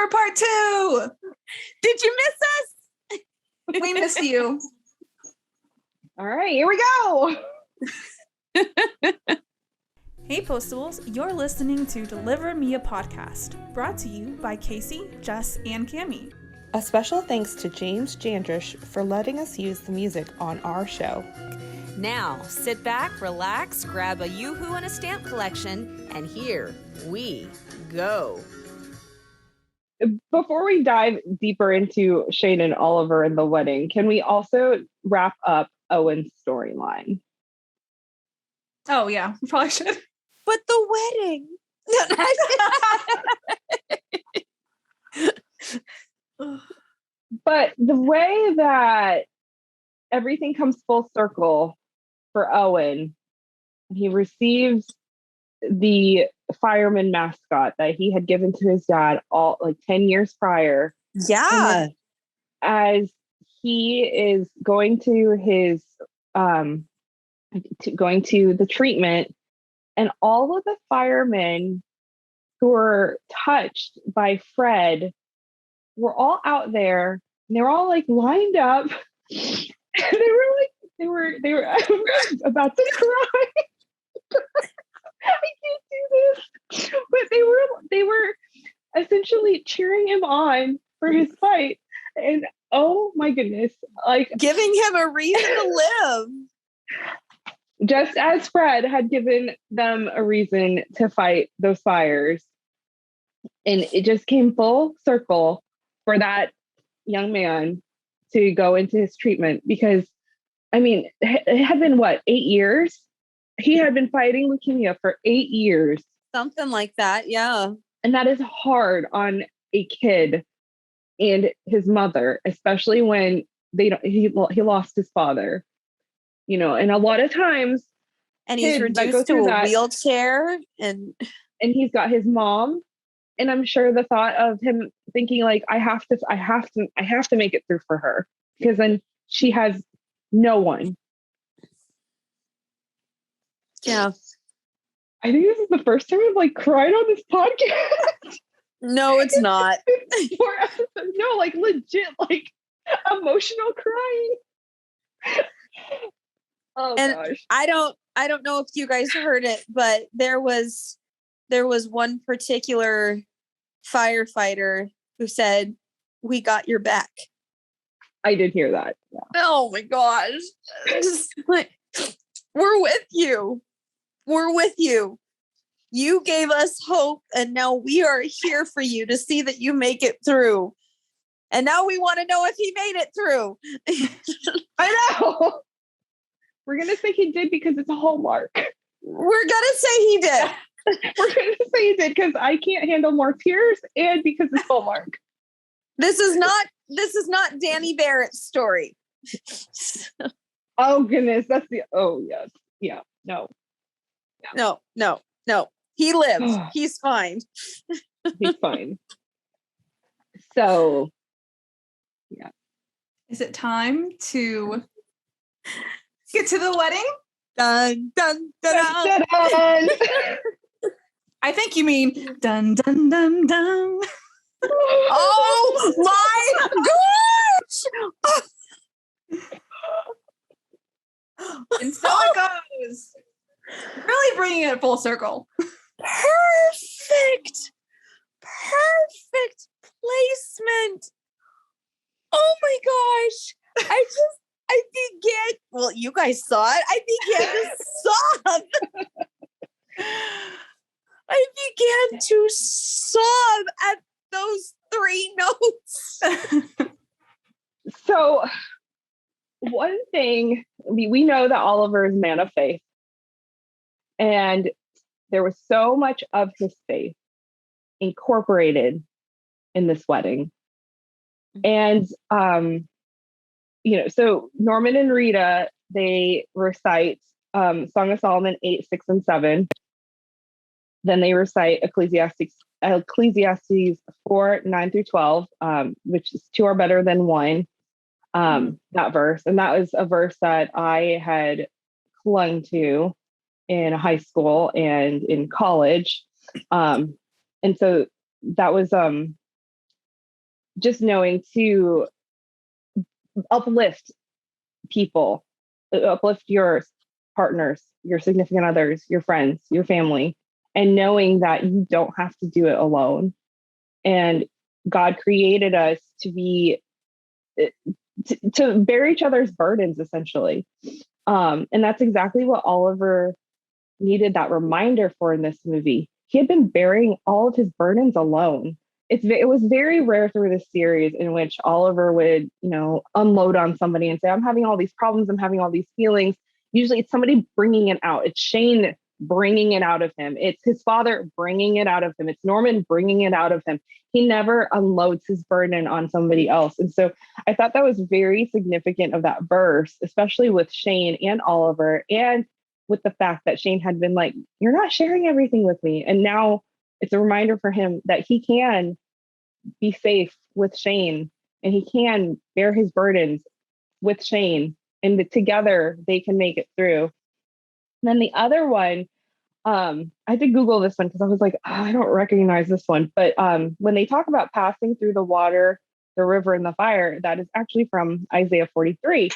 for part 2. Did you miss us? We miss you. All right, here we go. Hey Postals, you're listening to Deliver Me a Podcast, brought to you by Casey, Jess, and Cammie. A special thanks to James Jandrish for letting us use the music on our show. Now, sit back, relax, grab a Yoo-Hoo and a stamp collection, and here we go. Before we dive deeper into Shane and Oliver and the wedding, can we also wrap up Owen's storyline? Oh, yeah, we probably should. But the wedding. But the way that everything comes full circle for Owen, he receives the fireman mascot that he had given to his dad all like 10 years prior. Yeah. As he is going to his going to the treatment, and all of the firemen who were touched by Fred were all out there, and they were all like lined up. And they were I'm about to cry. I can't do this. But they were essentially cheering him on for his fight. And oh my goodness, like Giving him a reason to live. just as Fred had given them a reason to fight those fires. And it just came full circle for that young man to go into his treatment, because I mean, it had been 8 years? He had been fighting leukemia for 8 years. Something like that, yeah. And that is hard on a kid and his mother, especially when he lost his father. You know, and a lot of times, And he's kids that go reduced to through a that- wheelchair. And he's got his mom. And I'm sure the thought of him thinking like, I have to make it through for her, because then she has no one. yeah. I think this is the first time I've cried on this podcast. No, it's not. No, legit, emotional crying. Oh And gosh. I don't know if you guys heard it, but there was one particular firefighter who said, "We got your back." I did hear that. Yeah. Oh my gosh. We're with you. We're with you. You gave us hope, and now we are here for you to see that you make it through. And now we want to know if he made it through. I know. We're gonna say he did because it's a hallmark. We're gonna say he did. We're gonna say he did because I can't handle more tears, and because it's hallmark. This is not Danny Barrett's story. Oh goodness, that's the. Oh yes, yeah. No, No. He lives. He's fine. he's fine. So, yeah. Is it time to get to the wedding? Dun, dun, dun, dun. Dun-dun-dun. I think you mean dun dun dun dun. Oh my gosh! And so it goes. Really bringing it full circle. Perfect placement. Oh my gosh. I began, well, you guys saw it. I began to sob. I began to sob at those 3 notes. So, one thing, we know that Oliver is a man of faith. And there was so much of his faith incorporated in this wedding. And, so Norman and Rita, they recite Song of Solomon 8, 6, and 7. Then they recite Ecclesiastes 4, 9 through 12, which is 2 are better than 1. That verse. And that was a verse that I had clung to in high school and in college. And so that was just knowing to uplift people, uplift your partners, your significant others, your friends, your family, and knowing that you don't have to do it alone. And God created us to be to bear each other's burdens, essentially. And that's exactly what Oliver needed that reminder for in this movie. He had been bearing all of his burdens alone. It was very rare through this series in which Oliver would, unload on somebody and say, I'm having all these problems. I'm having all these feelings. Usually it's somebody bringing it out. It's Shane bringing it out of him. It's his father bringing it out of him. It's Norman bringing it out of him. He never unloads his burden on somebody else. And so I thought that was very significant of that verse, especially with Shane and Oliver, and with the fact that Shane had been like, you're not sharing everything with me. And now it's a reminder for him that he can be safe with Shane and he can bear his burdens with Shane, and that together they can make it through. And then the other one, I had to Google this one because I was like, I don't recognize this one. But when they talk about passing through the water, the river, and the fire, that is actually from Isaiah 43.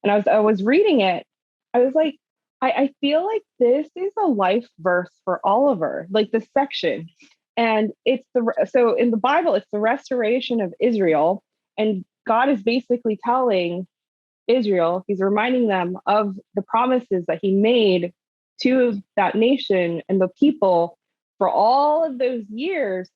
And I was reading it. I was like, I feel like this is a life verse for Oliver, like this section. And so in the Bible, it's the restoration of Israel. And God is basically telling Israel, he's reminding them of the promises that he made to that nation and the people for all of those years,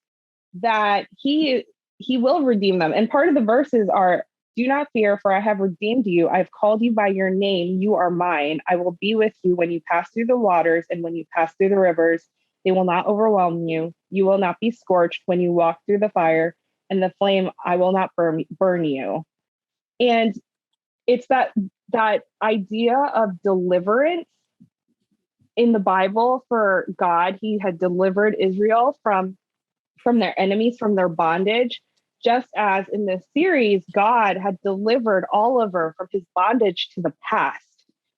that he will redeem them. And part of the verses are, do not fear, for I have redeemed you. I've called you by your name. You are mine. I will be with you when you pass through the waters and when you pass through the rivers. They will not overwhelm you. You will not be scorched when you walk through the fire, and the flame, I will not burn you. And it's that idea of deliverance in the Bible for God. He had delivered Israel from their enemies, from their bondage, just as in this series, God had delivered Oliver from his bondage to the past.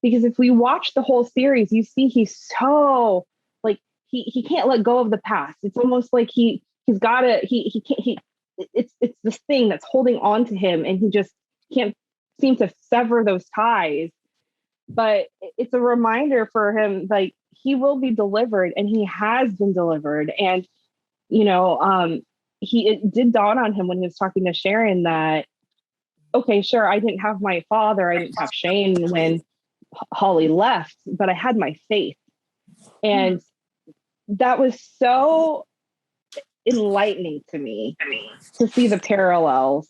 Because if we watch the whole series, you see he's so like he can't let go of the past. It's almost like he's got to he can't it's this thing that's holding on to him, and he just can't seem to sever those ties. But it's a reminder for him, like, he will be delivered, and he has been delivered. And it did dawn on him when he was talking to Sharon that, okay, sure, I didn't have my father, I didn't have Shane when Holly left, but I had my faith. And that was so enlightening to me to see the parallels.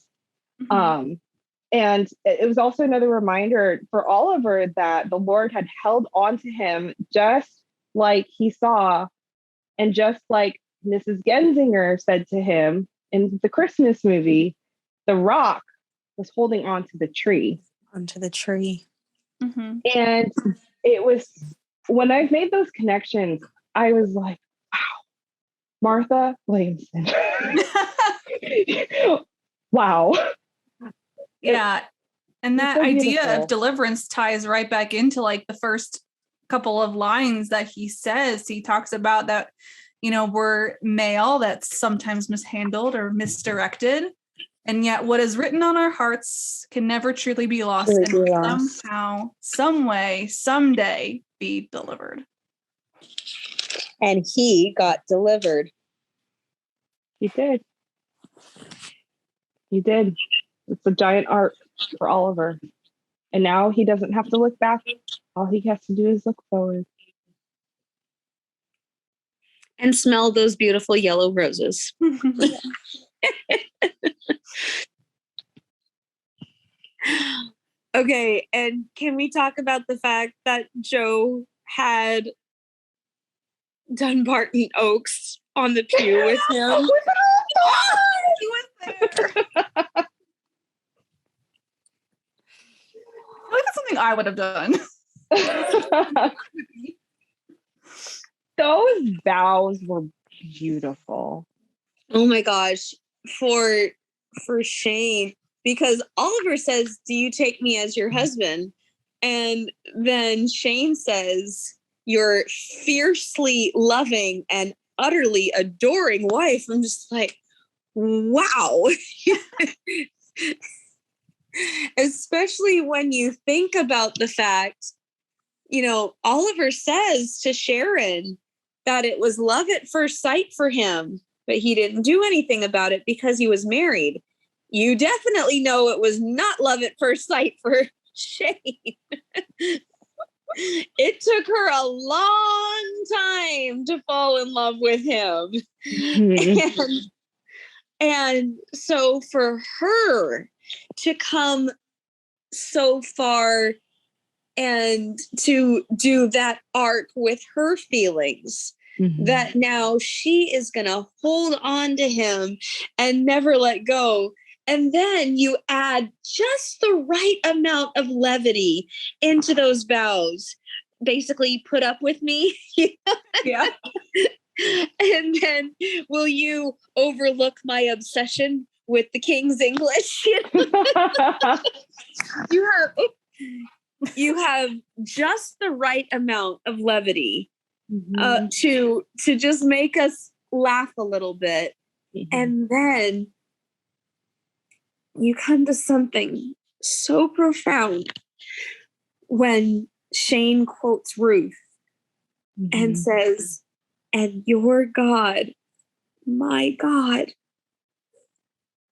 And it was also another reminder for Oliver that the Lord had held on to him, just like he saw, and just like Mrs. Genzinger said to him in the Christmas movie, the rock was holding on to the tree. Onto the tree. Mm-hmm. And it was, when I've made those connections, I was like, wow, Martha Williamson. Wow. Yeah. And that so idea beautiful. of deliverance ties right back into like the first couple of lines that he says. He talks about that, we're male, that's sometimes mishandled or misdirected. And yet what is written on our hearts can never truly be lost, and somehow, some way, someday be delivered. And he got delivered. He did. He did. It's a giant arc for Oliver. And now he doesn't have to look back. All he has to do is look forward. And smell those beautiful yellow roses. Okay, and can we talk about the fact that Joe had Dunbarton Oaks on the pew with him? He was there. I feel like that's something I would have done. Those vows were beautiful. Oh my gosh, for Shane, because Oliver says, "Do you take me as your husband?" And then Shane says, "Your fiercely loving and utterly adoring wife." I'm just like, wow. Especially when you think about the fact, Oliver says to Sharon that it was love at first sight for him, but he didn't do anything about it because he was married. You definitely know it was not love at first sight for Shane. It took her a long time to fall in love with him. And so for her to come so far and to do that arc with her feelings, that now she is going to hold on to him and never let go. And then you add just the right amount of levity into those vows. Basically, put up with me. Yeah. And then will you overlook my obsession with the King's English? You have just the right amount of levity to just make us laugh a little bit. And then you come to something so profound when Shane quotes Ruth and says, "And your God, my God,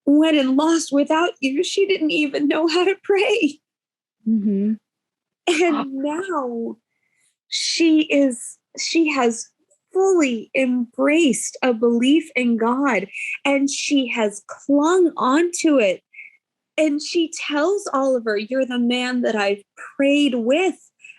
went and lost without you. She didn't even know how to pray." And now she has fully embraced a belief in God, and she has clung onto it. And she tells Oliver, "You're the man that I've prayed with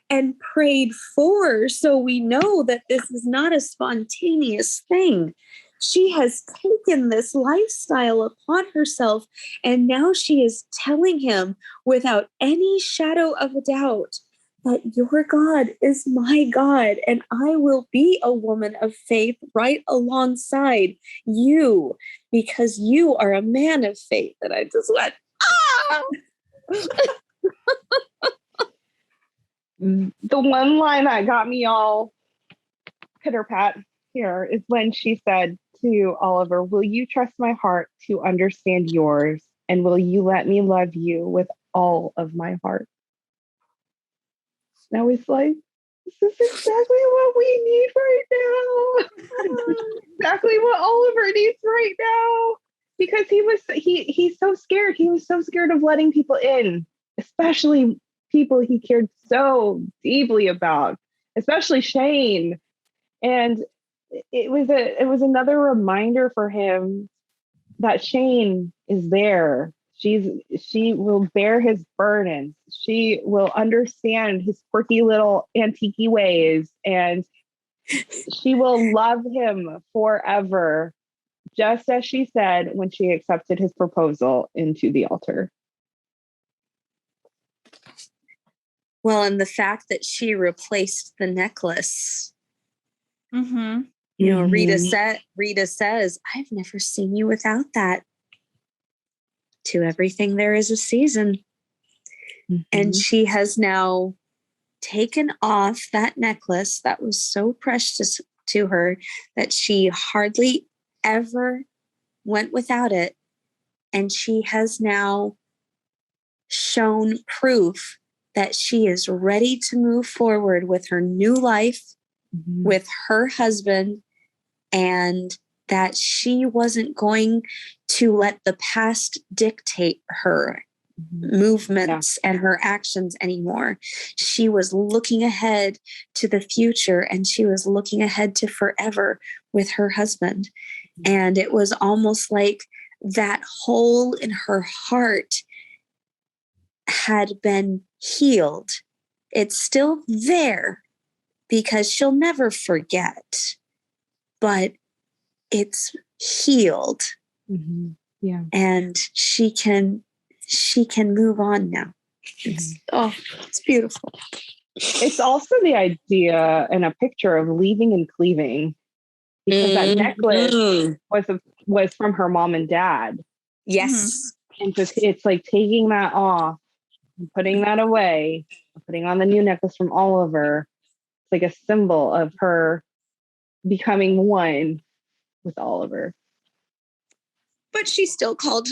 and prayed for." So we know that this is not a spontaneous thing. She has taken this lifestyle upon herself, and now she is telling him without any shadow of a doubt that your God is my God, and I will be a woman of faith right alongside you because you are a man of faith. And I just went, ah! The one line that got me all pitter pat here is when she said to Oliver, "Will you trust my heart to understand yours? And will you let me love you with all of my heart?" And I was like, this is exactly what we need right now. This is exactly what Oliver needs right now. Because he's so scared. He was so scared of letting people in, especially people he cared so deeply about, especially Shane. And it was another reminder for him that Shane is there. She will bear his burdens. She will understand his quirky little antique ways, and she will love him forever, just as she said when she accepted his proposal into the altar. Well, and the fact that she replaced the necklace. Rita says, "I've never seen you without that. To everything there is a season." And she has now taken off that necklace that was so precious to her that she hardly ever went without it. And she has now shown proof that she is ready to move forward with her new life, with her husband, and that she wasn't going to let the past dictate her movements and her actions anymore. She was looking ahead to the future, and she was looking ahead to forever with her husband. And it was almost like that hole in her heart had been healed. It's still there because she'll never forget, but it's healed. And she can move on now. It's beautiful. It's also the idea and a picture of leaving and cleaving, because that necklace was from her mom and dad. Yes. And just it's like taking that off and putting that away, putting on the new necklace from Oliver. It's like a symbol of her becoming one with Oliver. But she still called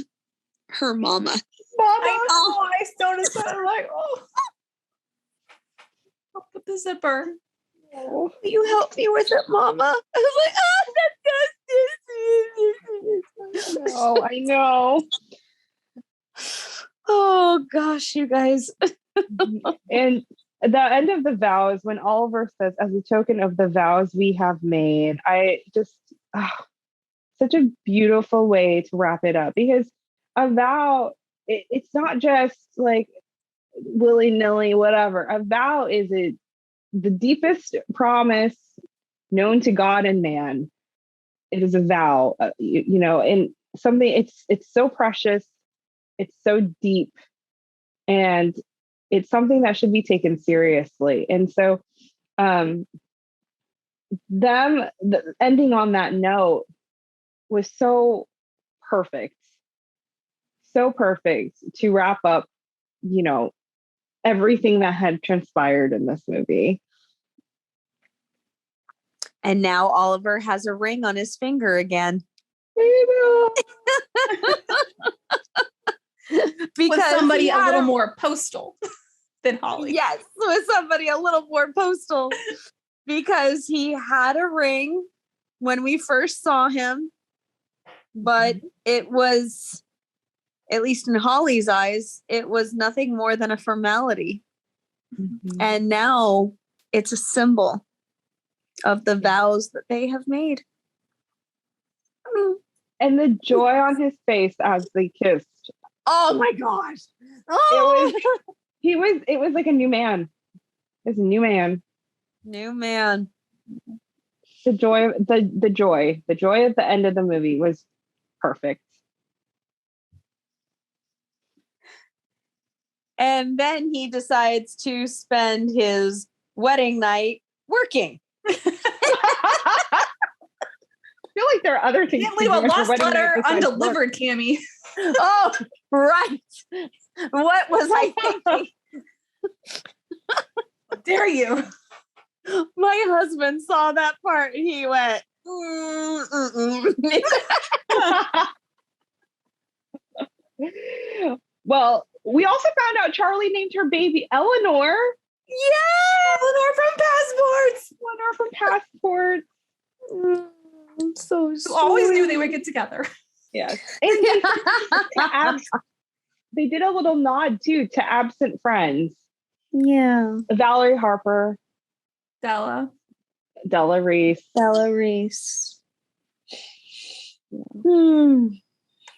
her mama. Mama. I noticed that. I'm like, oh. I'll put the zipper. Will you help me with it, mama? I was like, that's Oh, I know. Oh gosh, you guys. And the end of the vows, when Oliver says, as a token of the vows we have made, I just, such a beautiful way to wrap it up, because a vow, it's not just like willy-nilly, whatever. A vow is the deepest promise known to God and man. It is a vow, and something, it's so precious, it's so deep, and it's something that should be taken seriously. And so ending on that note was so perfect to wrap up, everything that had transpired in this movie. And now Oliver has a ring on his finger again. Because with somebody a little more postal than Holly. Yes, with somebody a little more postal. Because he had a ring when we first saw him, but it was, at least in Holly's eyes, it was nothing more than a formality. Mm-hmm. And now it's a symbol of the vows that they have made. And the joy on his face as they kissed. Oh my gosh. Oh. It was like a new man. It was a new man. New man. The joy at the end of the movie was perfect. And then he decides to spend his wedding night working. I feel like there are other things. Can't leave a lost letter undelivered, Cammie. Oh, right. What was I thinking? How dare you? My husband saw that part and he went, Well, we also found out Charlie named her baby Eleanor. Yeah, Eleanor from Passports. So sweet. Always knew they would get together. Yes. And they did a little nod too to absent friends. Yeah. Valerie Harper. Della Reese. And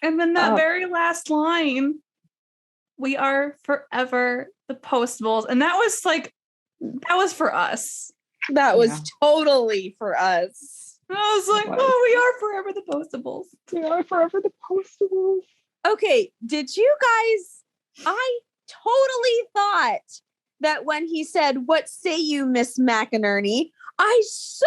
then that very last line, we are forever the Postables. And that was for us. That was totally for us. And I was like, we are forever the Postables. We are forever the Postables. Okay, did you guys, I totally thought that when he said, "What say you, Miss McInerney?" I so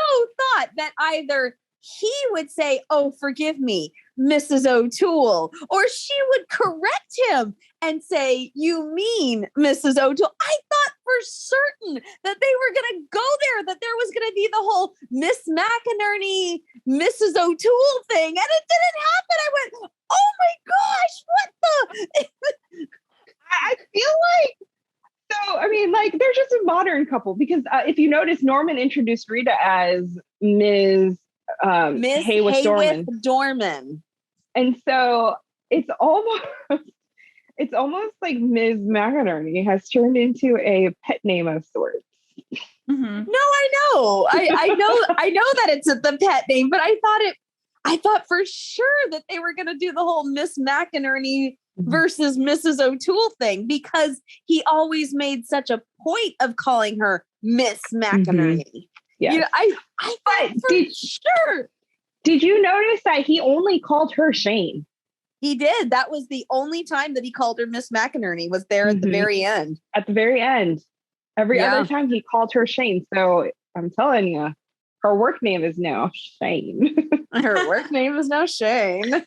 thought that either he would say, "Oh, forgive me, Mrs. O'Toole," or she would correct him and say, "You mean Mrs. O'Toole." I thought for certain that they were going to go there, that there was going to be the whole Miss McInerney, Mrs. O'Toole thing, and it didn't happen. I went, "Oh my gosh, what the?" I feel like, so, I mean, like, they're just a modern couple, because if you notice, Norman introduced Rita as Ms. Hayworth Dorman. And so it's almost like Ms. McInerney has turned into a pet name of sorts. Mm-hmm. No, I know. I know that it's the pet name, but I thought for sure that they were going to do the whole Miss McInerney versus Mrs. O'Toole thing, because he always made such a point of calling her Miss McInerney. Mm-hmm. Yeah, I thought for sure. Did you notice that he only called her Shane? He did. That was the only time that he called her Miss McInerney, was there at the very end. At the very end. Every other time he called her Shane. So I'm telling you, her work name is now Shane. Her work name is now Shane.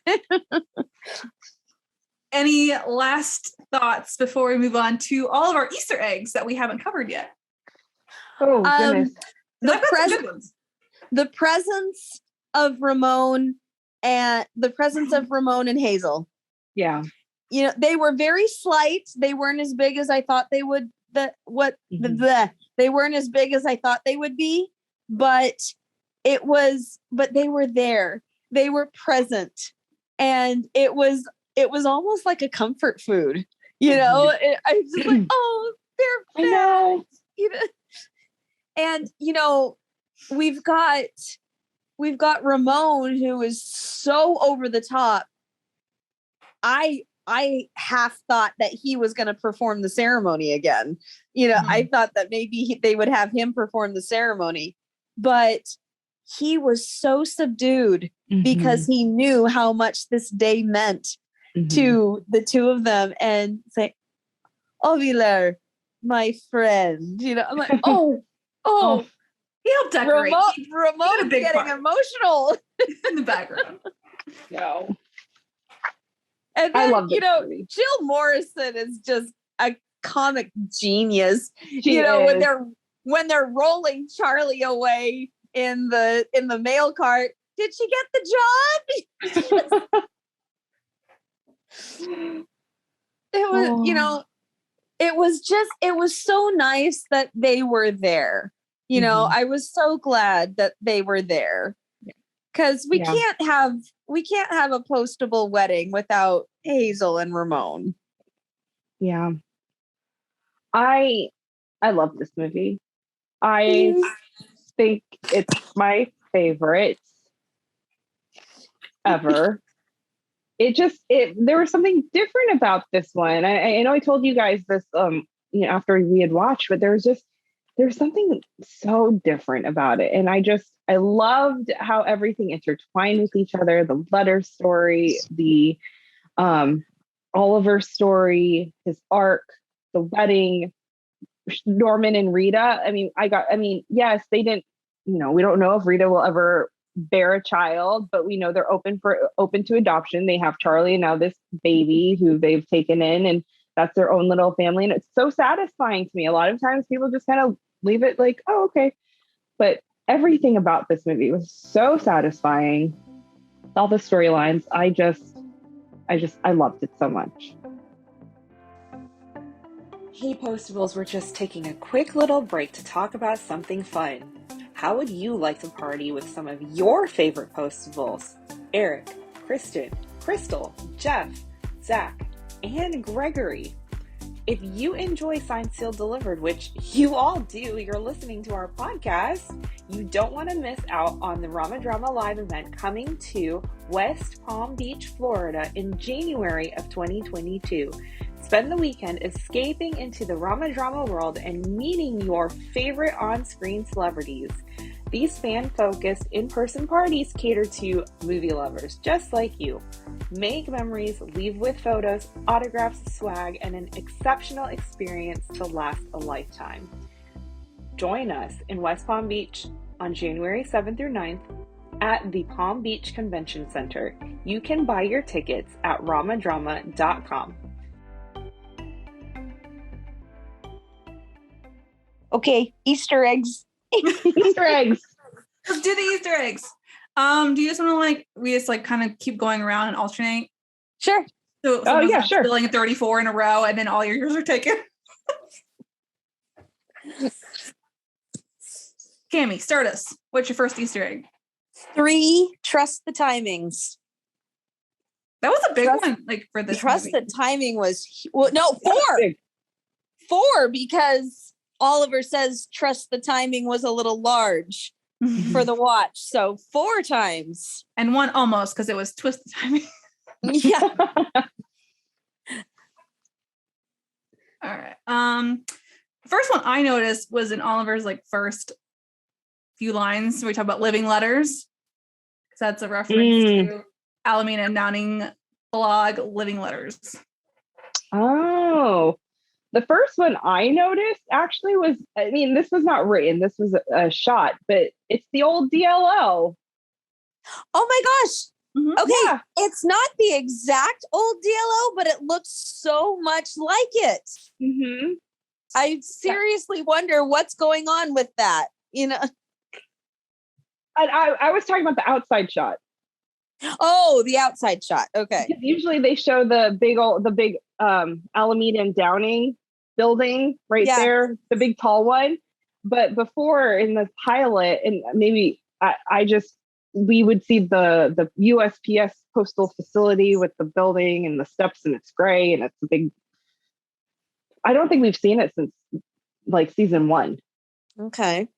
Any last thoughts before we move on to all of our Easter eggs that we haven't covered yet? Oh, goodness. The presence of Ramon and the presence of Ramon and Hazel. Yeah. You know, they were very slight. They weren't as big as I thought they would. They weren't as big as I thought they would be, but they were there. They were present, and it was almost like a comfort food. You know, I was just like, oh, they're back. I know. You know, and you know, we've got Ramon, who is so over the top. I half thought that he was going to perform the ceremony again. You know, I thought that maybe they would have him perform the ceremony, but he was so subdued because he knew how much this day meant to the two of them, and say, Oviller, my friend, you know, I'm like, oh, he'll decorate. Ramon's getting emotional in the background. No. And then, I love you know, movie. Jill Morrison is just a comic genius. She you know, is. when they're rolling Charlie away in the mail cart, did she get the job? It was, you know, it was so nice that they were there. You know, I was so glad that they were there, because we can't have a postable wedding without Hazel and Ramon. Yeah. I love this movie. I think it's my favorite ever. There was something different about this one. I know I told you guys this you know, after we had watched, but there's something so different about it. And I loved how everything intertwined with each other. The letter story, the Oliver story, his arc, the wedding, Norman and Rita. I mean, yes, they didn't, you know, we don't know if Rita will ever bear a child, but we know they're open to adoption. They have Charlie and now this baby who they've taken in, and that's their own little family. And it's so satisfying to me. A lot of times people just kind of leave it like, oh, okay. But everything about this movie was so satisfying. All the storylines, I loved it so much. Hey Postables, we're just taking a quick little break to talk about something fun. How would you like to party with some of your favorite Postables? Eric, Kristen, Crystal, Jeff, Zach, and Gregory. If you enjoy Signed, Sealed, Delivered, which you all do, you're listening to our podcast, you don't want to miss out on the Rama Drama live event coming to West Palm Beach, Florida in January of 2022. Spend the weekend escaping into the Rama Drama world and meeting your favorite on-screen celebrities. These fan-focused in-person parties cater to movie lovers just like you. Make memories, leave with photos, autographs, swag, and an exceptional experience to last a lifetime. Join us in West Palm Beach on January 7th through 9th at the Palm Beach Convention Center. You can buy your tickets at ramadrama.com. Okay, Easter eggs. Easter eggs. Let's do the Easter eggs. Do you just want to we just kind of keep going around and alternate? Sure. So sure. Filling 34 in a row, and then all your years are taken. Cammie, start us. What's your first Easter egg? 3, trust the timings. That was a big one, for this. Trust movie. the timing was 4. 4, because Oliver says trust the timing was a little large for the watch. So 4 times. And 1 almost, because it was twist the timing. Yeah. All right. First one I noticed was in Oliver's first few lines. We talk about living letters. Because that's a reference to Alameda and Downing blog, Living Letters. Oh. The first one I noticed actually was, this was not written, this was a shot, but it's the old DLO. Oh my gosh. Mm-hmm. Okay. Yeah. It's not the exact old DLO, but it looks so much like it. Mm-hmm. I seriously wonder what's going on with that. You know, I was talking about the outside shot. Oh, the outside shot. Okay. Because usually they show the big Alameda and Downing building right Yeah. there, the big tall one. But before in the pilot, and maybe we would see the USPS postal facility with the building and the steps, and it's gray and it's a big. I don't think we've seen it since like season 1. Okay.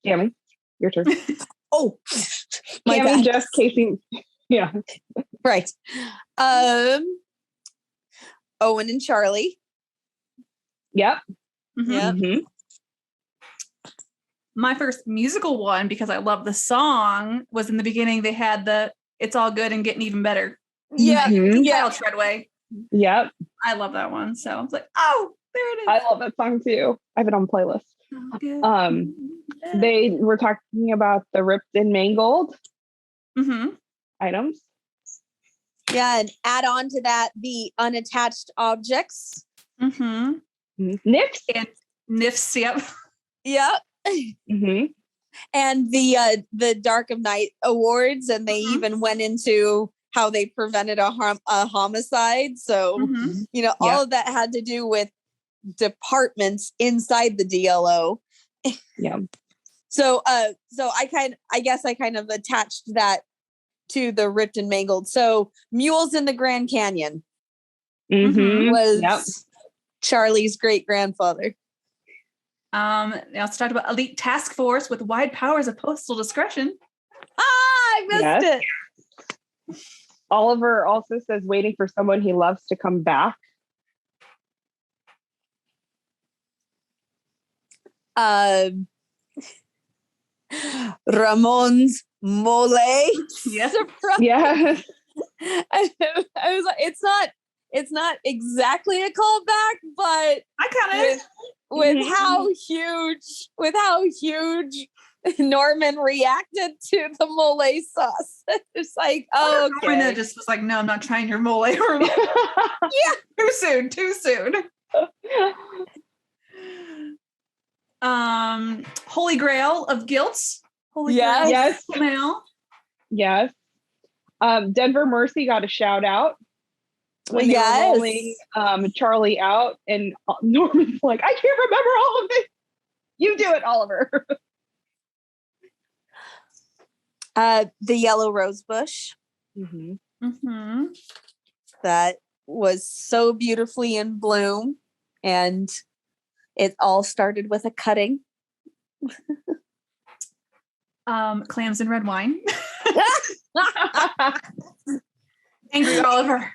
Cammy, your turn. Oh, my Cammy, bad. Jess, Casey. Yeah. Right. Owen and Charlie. Yep. Mhm. Yep. Mm-hmm. My first musical one, because I love the song, was in the beginning. They had the "It's All Good and Getting Even Better." Yeah. Mhm. Yeah. Kyle Treadway. Yep. I love that one. So I was like, oh, there it is. I love that song too. I have it on playlist. So good. They were talking about the ripped and mangled Mm-hmm. items. Yeah. And add on to that the unattached objects. Mm-hmm. Nips. And Nifs, yep. Yep. Mm-hmm. And the Dark of Night awards, and they Mhm. even went into how they prevented a homicide. So Mhm. all Yeah. of that had to do with departments inside the DLO. Yeah. So I guess I kind of attached that to the ripped and mangled. So Mules in the Grand Canyon Mm-hmm. was Yep. Charlie's great grandfather. They also talked about elite task force with wide powers of postal discretion. I missed it. Oliver also says waiting for someone he loves to come back. Ramon's mole. Yes. Surprise. Yeah. I was like, it's not exactly a callback, but I kind of with Mhm. how huge Norman reacted to the mole sauce. It's like, oh, Norman okay. just was like, no, I'm not trying your mole. Too soon. Holy Grail of Guilt. Holy Yes. Grail. Yes. Smell. Yes. Denver Mercy got a shout out when they Yes. were rolling Charlie out, and Norman's like, I can't remember all of this. You do it, Oliver. The yellow rose bush Mm-hmm. Mm-hmm. that was so beautifully in bloom, and it all started with a cutting. Clams and red wine. Angry Oliver.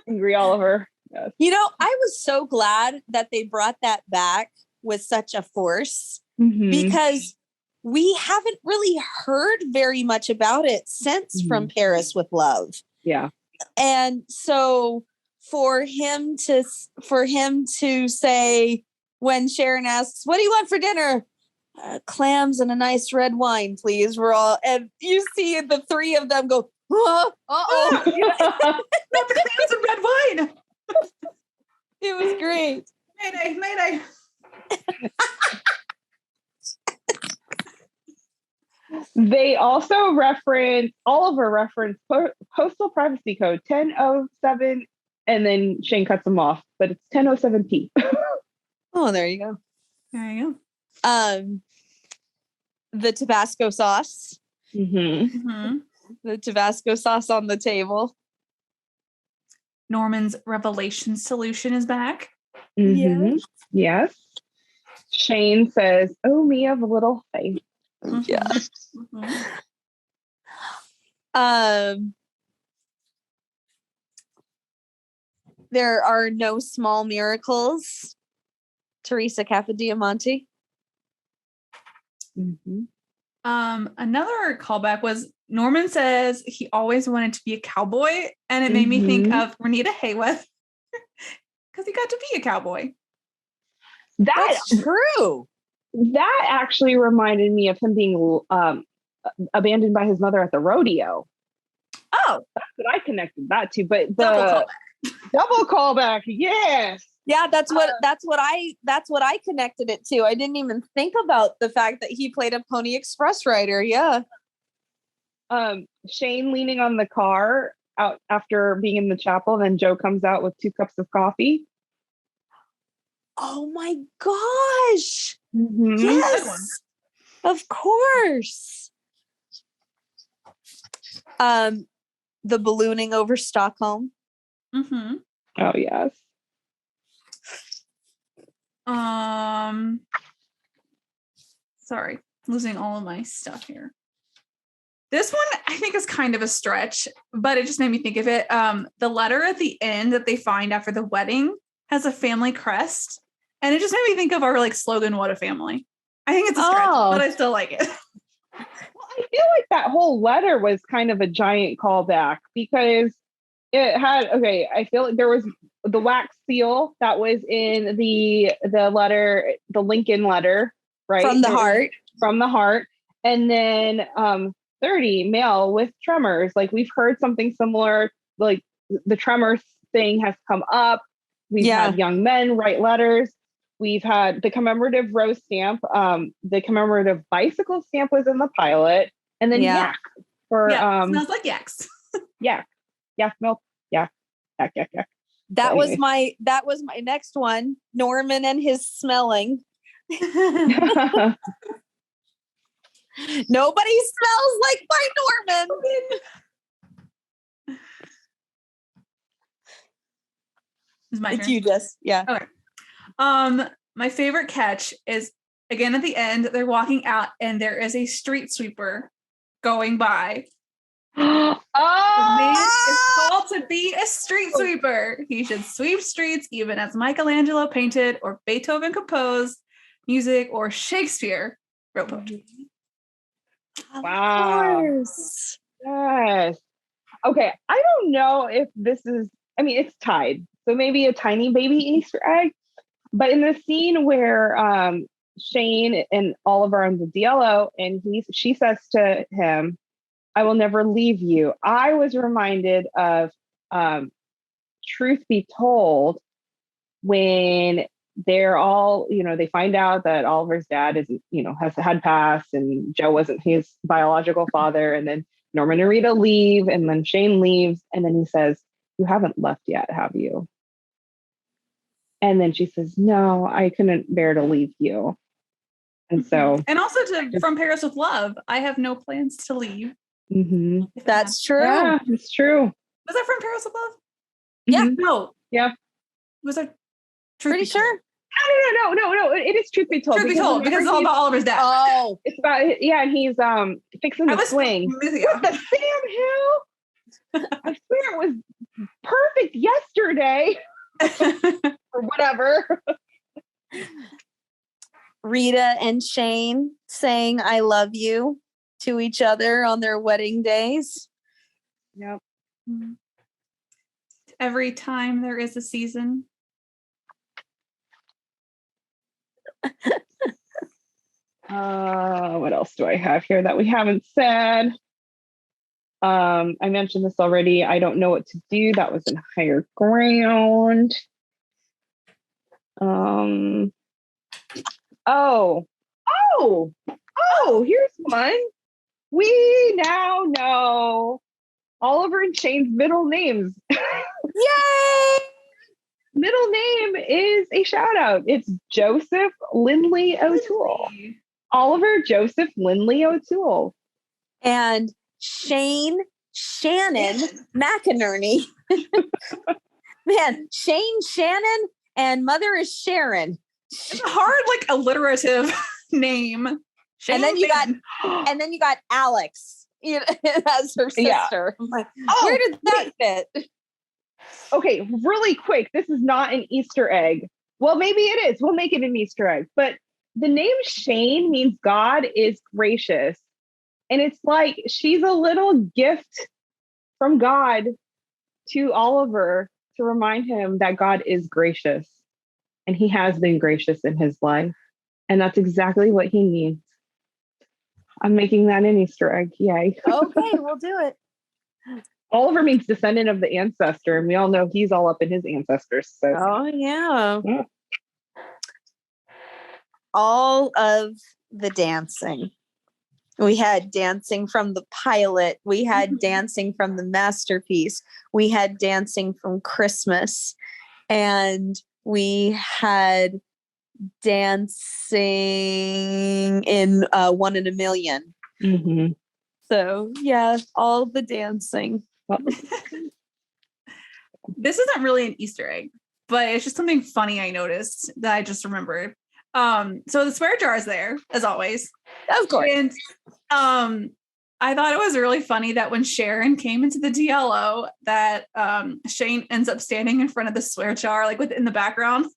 Angry Oliver. Yes. I was so glad that they brought that back with such a force, Mm-hmm. because we haven't really heard very much about it since From Paris with Love. Yeah. And so for him to say, when Sharon asks, what do you want for dinner? Clams and a nice red wine, please. And you see the three of them go, uh-oh. Not the clams and red wine. It was great. Mayday. They also Oliver referenced Postal Privacy Code 1007, and then Shane cuts them off, but it's 1007P. Oh, there you go. There you go. The Tabasco sauce. Mm-hmm. Mm-hmm. The Tabasco sauce on the table. Norman's revelation solution is back. Mm-hmm. Yes. Shane says, oh, me of little faith. Yeah. Mm-hmm. There are no small miracles. Teresa Capodiamante. Mm-hmm. Another callback was Norman says he always wanted to be a cowboy, and it made me think of Renita Hayworth because he got to be a cowboy. That's true. That actually reminded me of him being abandoned by his mother at the rodeo. Oh, That's what I connected that to. But double the double callback, yes. Yeah, that's what I connected it to. I didn't even think about the fact that he played a Pony Express rider. Yeah. Shane leaning on the car out after being in the chapel, then Joe comes out with 2 cups of coffee. Oh my gosh. Mm-hmm. Yes. Of course. The ballooning over Stockholm. Mm-hmm. Oh yes. Sorry, losing all of my stuff here. This one I think is kind of a stretch, but it just made me think of it. The letter at the end that they find after the wedding has a family crest, and it just made me think of our like slogan, "What a family." I think it's a stretch, but I still like it. Well, I feel like that whole letter was kind of a giant callback because it had, I feel like there was the wax seal that was in the letter, the Lincoln letter, right? From the heart. And then 30 male with tremors. Like we've heard something similar, like the tremors thing has come up. We've had young men write letters. We've had the commemorative rose stamp. The commemorative bicycle stamp was in the pilot. And then yak for smells like yaks. Yak milk. Yak. That was my next one. Norman and his smelling. Nobody smells like my Norman. It's you, Jess. Yeah. Okay. My favorite catch is again at the end. They're walking out, and there is a street sweeper going by. Oh, The man is called to be a street sweeper. He should sweep streets, even as Michelangelo painted, or Beethoven composed music, or Shakespeare wrote poetry. Wow. Yes. Okay. I don't know if this is, I mean, it's tied. So maybe a tiny baby Easter egg. But in the scene where Shane and Oliver are on the DLO, and she says to him, "I will never leave you." I was reminded of Truth Be Told, when they're all, they find out that Oliver's dad is, has had passed, and Joe wasn't his biological father. And then Norman and Rita leave, and then Shane leaves. And then he says, "You haven't left yet, have you?" And then she says, "No, I couldn't bear to leave you." And so, and also from Paris with Love, "I have no plans to leave." Mm-hmm. That's true. Yeah, it's true. Was that from Paris with Love? Yeah. Mm-hmm. No. Yeah. Was that Pretty sure? No. It is Truth Be Told. Truth Be Told, because it's all about Oliver's dad. Oh. It's about, and he's fixing the swing. Yeah. The Sam Hill. I swear it was perfect yesterday. Or whatever. Rita and Shane saying "I love you" to each other on their wedding days. Yep. Every time there is a season. What else do I have here that we haven't said? I mentioned this already. "I don't know what to do." That was in Higher Ground. Here's one. We now know Oliver and Shane's middle names. Yay! Middle name is a shout out. It's Joseph Lindley O'Toole. Oliver Joseph Lindley O'Toole. And Shannon McInerney. Man, Shannon, and mother is Sharon. It's a hard, like, alliterative name. And then you got Alex, as her sister. Yeah. I'm like, where did that fit? Okay, really quick. This is not an Easter egg. Well, maybe it is. We'll make it an Easter egg. But the name Shane means God is gracious. And it's like she's a little gift from God to Oliver to remind him that God is gracious. And he has been gracious in his life. And that's exactly what he needs. I'm making that an Easter egg. Yay. Okay, we'll do it. Oliver means descendant of the ancestor, and we all know he's all up in his ancestors. So Oh, yeah. yeah. All of the dancing. We had dancing from the pilot. We had dancing from the masterpiece. We had dancing from Christmas. And we had dancing in 1 in a Million. Mm-hmm. So, yeah, all the dancing. This isn't really an Easter egg, but it's just something funny I noticed that I just remembered. So the swear jar is there, as always. Of course. And I thought it was really funny that when Sharon came into the DLO, that Shane ends up standing in front of the swear jar, like within the background. I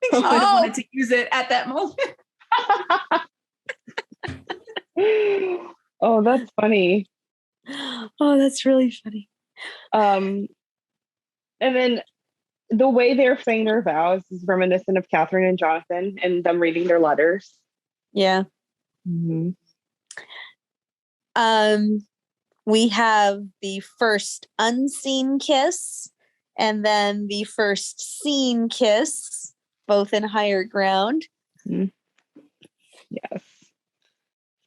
think she might have wanted to use it at that moment. Oh, that's funny. Oh, that's really funny. And then the way they're saying their vows is reminiscent of Catherine and Jonathan and them reading their letters. Yeah. Mm-hmm. We have the first unseen kiss and then the first seen kiss, both in Higher Ground. Mm-hmm. Yes.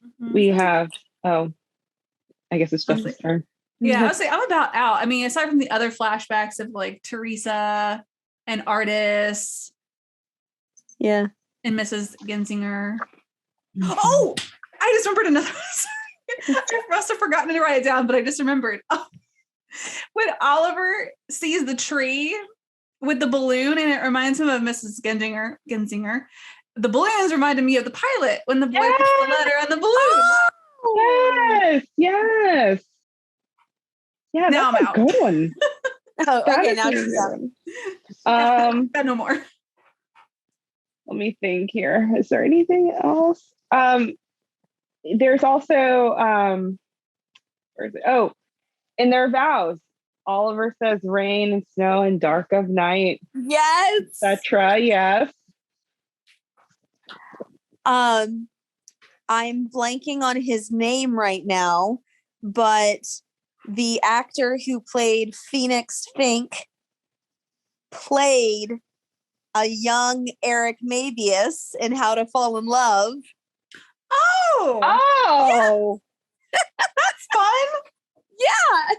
Mm-hmm. We have, I guess it's Jess's turn. Yeah, I would say I'm about out. I mean, aside from the other flashbacks of like Teresa and Artis. Yeah. And Mrs. Genzinger. Mm-hmm. Oh, I just remembered another one. I must have forgotten to write it down, but I just remembered. When Oliver sees the tree with the balloon and it reminds him of Mrs. Genzinger, the balloons reminded me of the pilot when the boy puts the letter on the balloon. Oh, yes. Yeah, now that's I'm out. Good one. Okay, now she's out. Got no more. Let me think here. Is there anything else? There's also where is it? Oh, in their vows, Oliver says rain and snow and dark of night. Yes. Etc. Yes. I'm blanking on his name right now, but the actor who played Phoenix Fink played a young Eric Mabius in How to Fall in Love. Oh, that's fun. Yeah.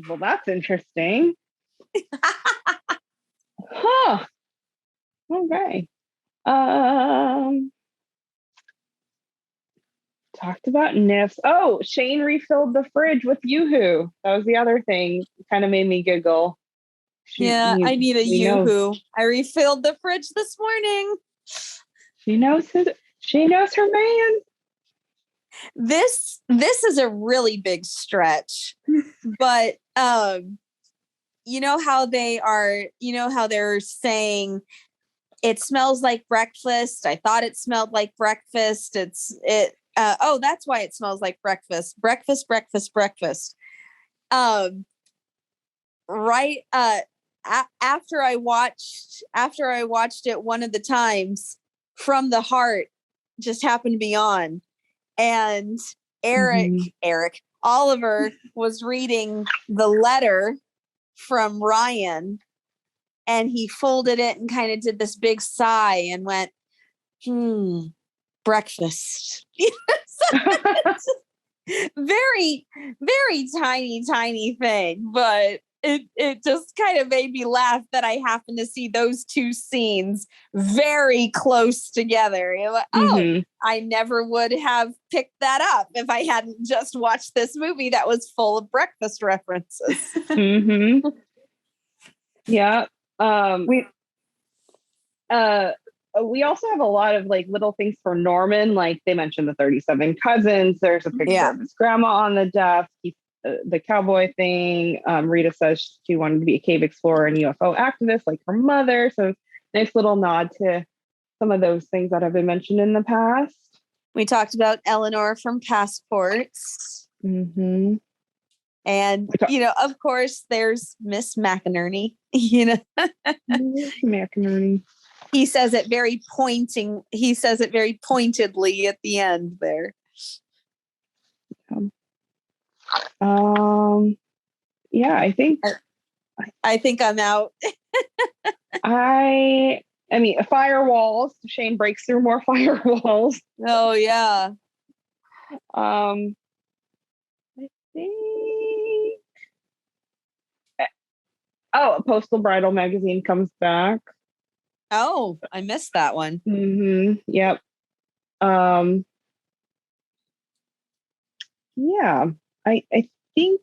Oh, that's interesting. Huh. Okay. Talked about NIFs. Oh, Shane refilled the fridge with Yoo-hoo. That was the other thing. Kind of made me giggle. I need a Yoo-hoo. I refilled the fridge this morning. She knows her man. This is a really big stretch, but you know how they're saying it smells like breakfast. I thought it smelled like breakfast. That's why it smells like breakfast. Breakfast. Right. After I watched it one of the times, From the Heart just happened to be on, and Oliver was reading the letter from Ryan, and he folded it and kind of did this big sigh and went, breakfast. Very, very tiny thing, but it just kind of made me laugh that I happened to see those two scenes very close together. You're like, I never would have picked that up if I hadn't just watched this movie that was full of breakfast references. Mm-hmm. Yeah. We also have a lot of like little things for Norman. Like they mentioned the 37 cousins. There's a picture of his grandma on the desk. The cowboy thing. Rita says she wanted to be a cave explorer and UFO activist like her mother. So nice little nod to some of those things that have been mentioned in the past. We talked about Eleanor from Passports. Mm-hmm. And, of course, there's Miss McInerney, Miss McInerney. He says it very pointedly at the end there. Yeah, I think I'm out. I mean, firewalls. Shane breaks through more firewalls. Oh yeah. I think. Oh, Postal Bridal magazine comes back. Oh, I missed that one. Yep. Yeah, I think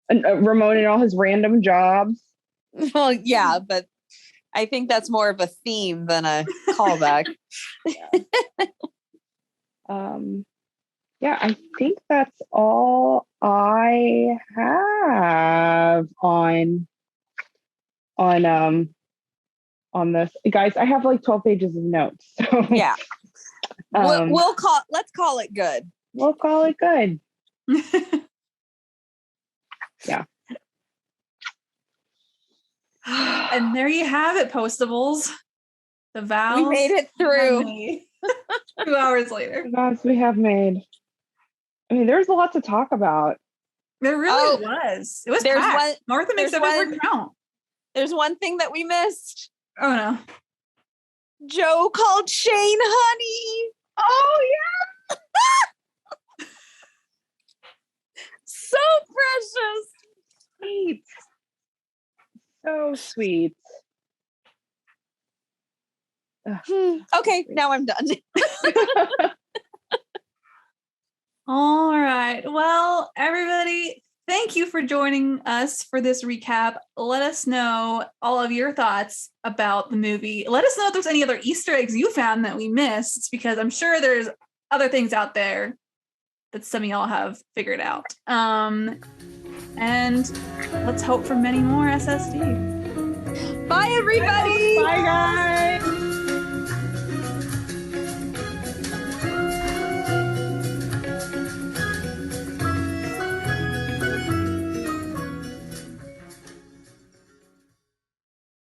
Ramon and all his random jobs. Well, yeah, but I think that's more of a theme than a callback. Yeah, I think that's all I have on this. Guys, I have like 12 pages of notes. So yeah. Let's call it good. We'll call it good. Yeah. And there you have it, Postables. The vows. We made it through. 2 hours later. The vows we have made. I mean, there's a lot to talk about. There really was. It was packed. Martha makes everyone count. There's one thing that we missed. Oh no. Joe called Shane honey. Oh yeah. So precious. Sweet. So sweet. Okay, now I'm done. All right. Well, everybody, thank you for joining us for this recap. Let us know all of your thoughts about the movie. Let us know if there's any other Easter eggs you found that we missed, because I'm sure there's other things out there that some of y'all have figured out. And let's hope for many more SSD. Bye, everybody. Bye, guys.